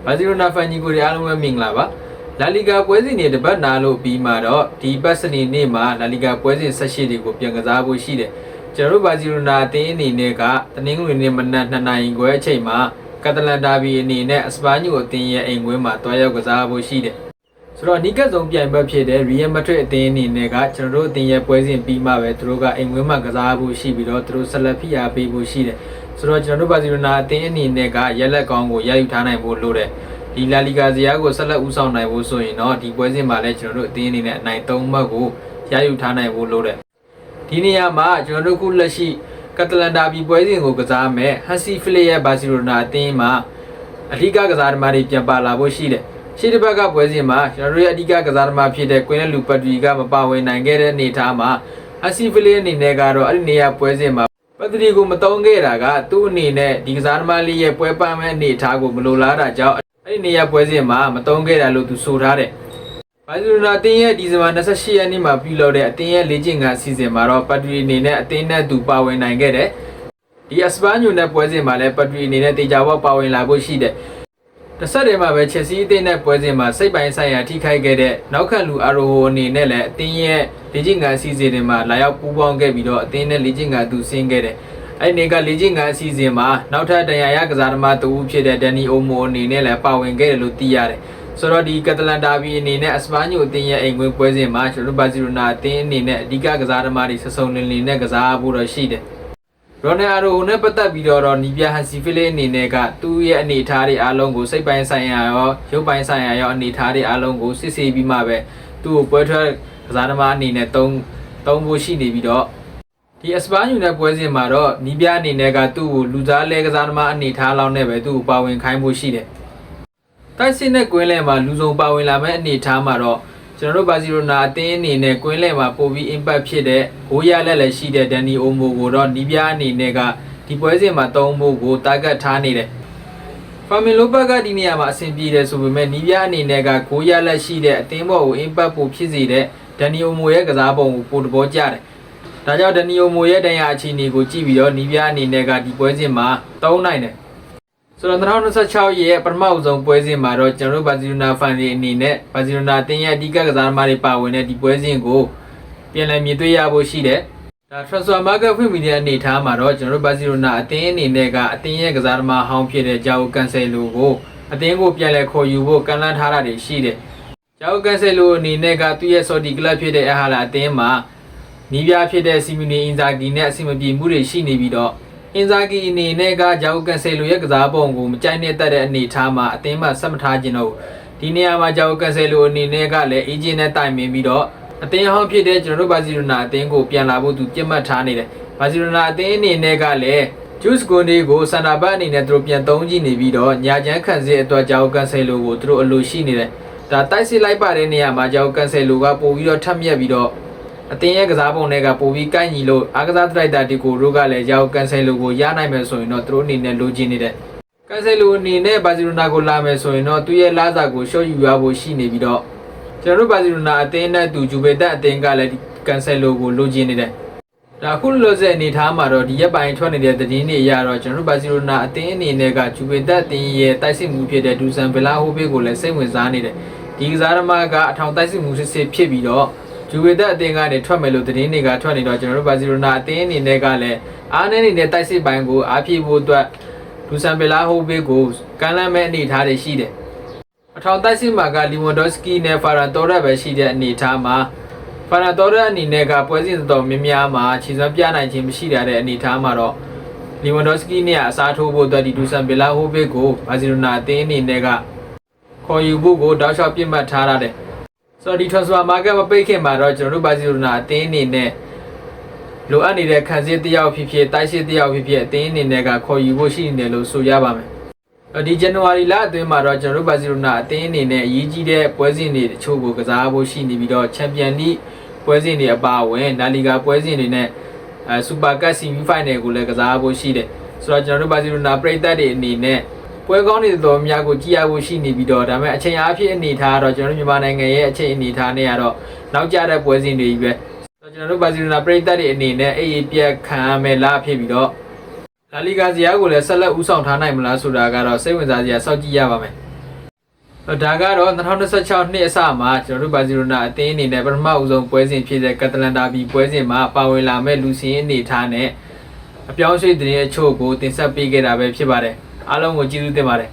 ဘာစီလိုနာဖန်ကြီးကိုအားလုံးပဲမင်္ဂလာပါလာလီဂါပွဲစဉ်တွေတပတ်နာလို့ပြီးမှတော့ဒီပတ်စနေနေ့မှာလာလီဂါပွဲစဉ်18တွေကိုပြန်ကစားဖို့ရှိတယ်ကျွန်တော်တို့ဘာစီလိုနာအသင်းအနေနဲ့ကတနင်္ဂနွေနေ့မနက်2 နာရီခွဲအချိန်မှာကတလန်ဒါဘီအနေနဲ့အစပါညိုအသင်းရဲ့အိမ်ကွင်းမှာတွားရောက်ကစားဖို့ရှိတယ်ဆိုတော့အနီးကပ်ဆုံးပြိုင်ပွဲဖြစ်တဲ့ Real Madrid အသင်းအနေနဲ့ကကျွန်တော်တို့အသင်းရဲ့ပွဲစဉ်ပြီးမှပဲသူတို့ကအိမ်ကွင်းမှာကစားဖို့ရှိပြီးတော့သူတို့ဆက်လက်ဖိအားပေးဖို့ရှိတယ်ဆိုတော့ကျွန်တော်တို့ဘာစီလိုနာအသင်းအနေနဲ့ကရက်လက်ကောင်းကိုရယူထားနိုင်ဖို့လိုတယ်ဒီလာလီဂါဇယားကိုဆက်လက်ဦးဆောင်နိုင်ဖို့ဆိုရင်တော့ဒီပွဲစဉ်မှာလည်းကျွန်တော်တို့အသင်းအနေနဲ့အနိုင်3မှတ်ကိုရယူထားနိုင်ဖို့လိုတယ်ဒီနေရာမှာကျွန်တော်တို့ခုလက်ရှိကတလန်ဒါဘီပွဲစဉ်ကိုကစားမယ်ဟန်စီဖလစ်ရဲ့ဘာစီလိုနာအသင်းမှာအဓိကကစားသမားတွေပြန်ပါလာဖို့ရှိတယ်ရှေ့တစ်ပတ်ကပွဲစဉ်မှာကျွန်တော်တို့ရဲ့အဓိကကစားသမားဖြစ်တဲ့ကွင်းနဲ့လူပတ်တီကမပါဝင်နိုင်ခဲ့တဲ့အနေအထားမှာဟန်စီဖလစ်အနေနဲ့ကတော့အဲ့ဒီနေရာပွဲစဉ်မှာပတ်တီကိုမတုံးခဲ့တာကသူ့အနေနဲ့ဒီကစားသမားလေးရဲ့ပွဲပန်းမဲ့အနေအထားကိုမလိုလားတာကြောင့်အဲ့ဒီနေရာပွဲစဉ်မှာမတုံးခဲ့တာလို့သူဆိုထားတယ်။ဘာစီလိုနာအသင်းရဲ့ဒီဇင်ဘာ28ရက်နေ့မှာပြုလုပ်တဲ့အသင်းရဲ့လေ့ကျင့်ခန်းအစီအစဉ်မှာတော့ပတ်တီအနေနဲ့အသင်းနဲ့သူပါဝင်နိုင်ခဲ့တယ်။ဒီအစပါညိုနဲ့ပွဲစဉ်မှာလည်းပတ်တီအနေနဲ့တေချာဘောပါဝင်လာဖို့ရှိတယ်။တစ်ဆက်တည်းမှာပဲချက်စီအသင်းနဲ့ပွဲစဉ်မှာစိတ်ပိုင်းဆိုင်ရာထိခိုက်ခဲ့တဲ့နောက်ခံလူအာရိုဟိုအနေနဲ့လည်းအသင်းရဲ့လေ့ကျင့်ခန်းအစီအစဉ်တွေမှာလာရောက်ပူးပေါင်းခဲ့ပြီးတော့အသင်းနဲ့လေ့ကျင့်ခန်းသူဆင်းခဲ့တယ်။အဲ့ဒီကလေ့ကျင့်ခန်းအစီအစဉ်မှာနောက်ထပ်တရားရကစားသမားတူဖြစ်တဲ့ဒန်နီအိုမိုအနေနဲ့လည်းပါဝင်ခဲ့တယ်လို့သိရတယ်။ဆိုတော့ဒီကတလန်ဒါဘီအနေနဲ့အစပါညိုအသင်းရဲ့အိမ်ကွင်းပွဲစဉ်မှာကျွန်တော်ဘာစီလိုနာအသင်းအနေနဲ့အဓိကကစားသမားတွေဆဆုံလင်းလင်းနဲ့ကစားဖို့တော့ရှိတယ်။ရိုနယ်အာရိုနဲ့ပတ်သက်ပြီးတော့နီပြဟန်စီဖီလစ်အနေနဲ့ကသူ့ရဲ့အနေအထားတွေအားလုံးကိုစိတ်ပိုင်းဆိုင်ရာရောရုပ်ပိုင်းဆိုင်ရာရောအနေအထားတွေအားလုံးကိုစစ်ဆေးပြီးမှပဲသူ့ကိုပွဲထွက်ကစားသမားအနေနဲ့သုံးဖို့ရှိနေပြီးတော့ဒီအစပါညူနဲ့ပွဲစဉ်မှာတော့နီးပြအနေနဲ့ကသူ့ကိုလူသားလဲကစားသမားအနေထားလောက်နဲ့ပဲသူ့ကိုပါဝင်ခိုင်းဖို့ရှိတယ်။တိုက်စစ်နဲ့ကွင်းလဲမှာလူစုံပါဝင်လာမဲ့အနေထားမှာတော့ကျွန်တော်တို့ဘာစီလိုနာအသင်းအနေနဲ့ကွင်းလဲမှာပိုပြီး impact ဖြစ်တဲ့ဂိုးရလက်လည်းရှိတဲ့ဒန်နီအိုမိုကိုတော့နီးပြအနေနဲ့ကဒီပွဲစဉ်မှာသုံးဖို့ကိုတာဂက်ထားနေတယ်။ဖာမင်လိုဘတ်ကဒီနေရာမှာအဆင်ပြေတယ်ဆိုပေမဲ့နီးပြအနေနဲ့ကဂိုးရလက်ရှိတဲ့အသင်းဘော်ကို impact ပိုဖြစ်စေတဲ့ဒန်နီအိုမိုရဲ့ကစားပုံကိုပိုတဘောကျတယ်။ဒါကြောင့်ဒနီယိုမိုရဲ့တရားအခြေအနေကိုကြည့်ပြီးတော့နီးပြအနေနဲ့ကဒီပွဲစဉ်မှာသုံးနိုင်တယ်ဆိုတော့2026ရဲ့ပထမအဆုံးပွဲစဉ်မှာတော့ကျွန်တော်တို့ဘာစီလိုနာဖန်တွေအနေနဲ့ဘာစီလိုနာအသင်းရဲ့အဓိကကစားသမားတွေပါဝင်တဲ့ဒီပွဲစဉ်ကိုပြန်လည်မြင်တွေ့ရဖို့ရှိတယ်ဒါ transfer market ဖွင့်ပြီးတဲ့အနေထားမှာတော့ကျွန်တော်တို့ဘာစီလိုနာအသင်းအနေနဲ့ကအသင်းရဲ့ကစားသမားဟောင်းဖြစ်တဲ့ဂျာအိုကန်ဆယ်လိုကိုအသင်းကိုပြန်လည်ခေါ်ယူဖို့ကမ်းလှမ်းထားတာတွေရှိတယ်ဂျာအိုကန်ဆယ်လိုအနေနဲ့ကသူ့ရဲ့ Saudi club ဖြစ်တဲ့အဟာလာအသင်းမှာနီးပြဖြစ်တဲ့စီမီနီအင်ဇာဂီနဲ့အဆင်မပြေမှုတွေရှိနေပြီးတော့အင်ဇာဂီအနေနဲ့ကဂျာအိုကန်ဆယ်လိုရဲ့ကစားပုံကိုမကြိုက်နဲ့တက်တဲ့အနေထားမှာအသင်းမှဆက်မထားခြင်းတော့ဒီနေရာမှာဂျာအိုကန်ဆယ်လိုအနေနဲ့ကလည်းအေဂျင့်နဲ့တိုင်ပင်ပြီးတော့အသင်းဟောင်းဖြစ်တဲ့ကျွန်တော်တို့ဘာစီလိုနာအသင်းကိုပြန်လာဖို့သူပြတ်မှတ်ထားနေတယ်ဘာစီလိုနာအသင်းအနေနဲ့ကလည်းဂျူးစ်ကွန်ဒီကိုစန်တာဘတ်အနေနဲ့သူတို့ပြန်သုံးကြည့်နေပြီးတော့ညာချမ်းခံစစ်အတွက်ဂျာအိုကန်ဆယ်လိုကိုသူတို့အလိုရှိနေတယ်ဒါတိုက်စစ်လိုက်ပါတဲ့နေရာမှာဂျာအိုကန်ဆယ်လိုကပို့ပြီးတော့ထပ်မြက်ပြီးတော့အသင်းရဲ့ကစားပုံတွေကပိုပြီးကိုက်ညီလို့အားကစားဒရိုက်တာတီကိုတို့ကလည်းရောက်ကန်ဆယ်လိုကိုရနိုင်မယ်ဆိုရင်တော့သူတို့အနေနဲ့လိုချင်နေတယ်ကန်ဆယ်လိုအနေနဲ့ဘာစီလိုနာကိုလာမယ်ဆိုရင်တော့သူ့ရဲ့လာစာကိုရှော့ယူရဖို့ရှိနေပြီးတော့ကျွန်တော်တို့ဘာစီလိုနာအသင်းနဲ့သူဂျူဗေတက်အသင်းကလည်းကန်ဆယ်လိုကိုလိုချင်နေတယ်ဒါအခုလောဆယ်အနေထားမှာတော့ဒီရက်ပိုင်းထွက်နေတဲ့သတင်းတွေအရတော့ကျွန်တော်တို့ဘာစီလိုနာအသင်းအနေနဲ့ကဂျူဗေတက်အသင်းရဲ့တိုက်စစ်မှုဖြစ်တဲ့ဒူဆန်ဗလာဟိုဘေးကိုလည်းစိတ်ဝင်စားနေတယ်ဒီကစားသမားကအထောင်တိုက်စစ်မှုစစ်စစ်ဖြစ်ပြီးတော့ဂျူဗေတက်အသင်းကနေထွက်မယ်လို့သတင်းတွေကထွက်နေတော့ကျွန်တော်တို့ဘာစီလိုနာအသင်းအနေနဲ့ကလည်းအားနည်းနေတဲ့တိုက်စစ်ပိုင်းကိုအားဖြည့်ဖို့အတွက်ဒူဆန်ဗလာဟိုဘေးကိုကမ်းလှမ်းမဲ့အနေအထားတွေရှိတယ်အထောင်တိုက်စစ်မှာကလီဝန်ဒော့စကီနဲ့ဖာရန်တိုရက်ပဲရှိတဲ့အနေအထားမှာဖာရန်တိုရက်အနေနဲ့ကပွဲစဉ်တော်များများမှာခြေစွမ်းပြနိုင်ခြင်းမရှိတဲ့အနေအထားမှာတော့လီဝန်ဒော့စကီနဲ့အစားထိုးဖို့အတွက်ဒီဒူဆန်ဗလာဟိုဘေးကိုဘာစီလိုနာအသင်းအနေနဲ့ကခေါ်ယူဖို့ကိုတောက်လျှောက်ပြစ်မှတ်ထားရတယ်ဆိုတော့ဒီ transfer market မပိတ်ခင်မှာတော့ကျွန်တော်တို့ဘာစီလိုနာအသင်းအနေနဲ့လိုအပ်နေတဲ့ခံစစ်တယောက်ဖြစ်ဖြစ်တိုက်စစ်တယောက်ဖြစ်ဖြစ်အသင်းအနေနဲ့ကခေါ်ယူဖို့ရှိနေတယ်လို့ဆိုရပါမယ်ဒီ January လအတွင်းမှာတော့ကျွန်တော်တို့ဘာစီလိုနာအသင်းအနေနဲ့အရေးကြီးတဲ့ပွဲစဉ်တွေတချို့ကိုကစားဖို့ရှိနေပြီးတော့ Champions League ပွဲစဉ်တွေအပါအဝင် La Liga ပွဲစဉ်တွေနဲ့ Super Cup Semi Final ကိုလည်းကစားဖို့ရှိတယ်ဆိုတော့ကျွန်တော်တို့ဘာစီလိုနာပရိသတ်တွေအနေနဲ့ပွဲကောင်းတွေတော်များကိုကြည့်ရဖို့ရှိနေပြီးတော့ဒါပေမဲ့အချိန်အားဖြင့်အနေထားတော့ကျွန်တော်တို့မြန်မာနိုင်ငံရဲ့အချိန်အနေထားနဲ့ကတော့နောက်ကျတဲ့ပွဲစဉ်တွေကြီးပဲကျွန်တော်တို့ဘာစီလိုနာပရိသတ်တွေအနေနဲ့အေးပြက်ခံရမယ်လားဖြစ်ပြီးတော့လာလီဂါဇယားကိုလည်းဆက်လက်ဦးဆောင်ထားနိုင်မလားဆိုတာကတော့စိတ်ဝင်စားစရာစောင့်ကြည့်ရပါမယ် ဒါကတော့2026နှစ်အစမှာကျွန်တော်တို့ဘာစီလိုနာအသင်းအနေနဲ့ပထမဦးဆုံးပွဲစဉ်ဖြစ်တဲ့ကက်တလန်ဒါဘီပွဲစဉ်မှာပါဝင်လာမဲ့လူစင်းအနေထားနဲ့အပြောင်းအရွှေ့တဲ့အချို့ကိုတင်ဆက်ပေးခဲ့တာပဲဖြစ်ပါတယ်အားလုံးကိုကျေးဇူးတင်ပါတယ်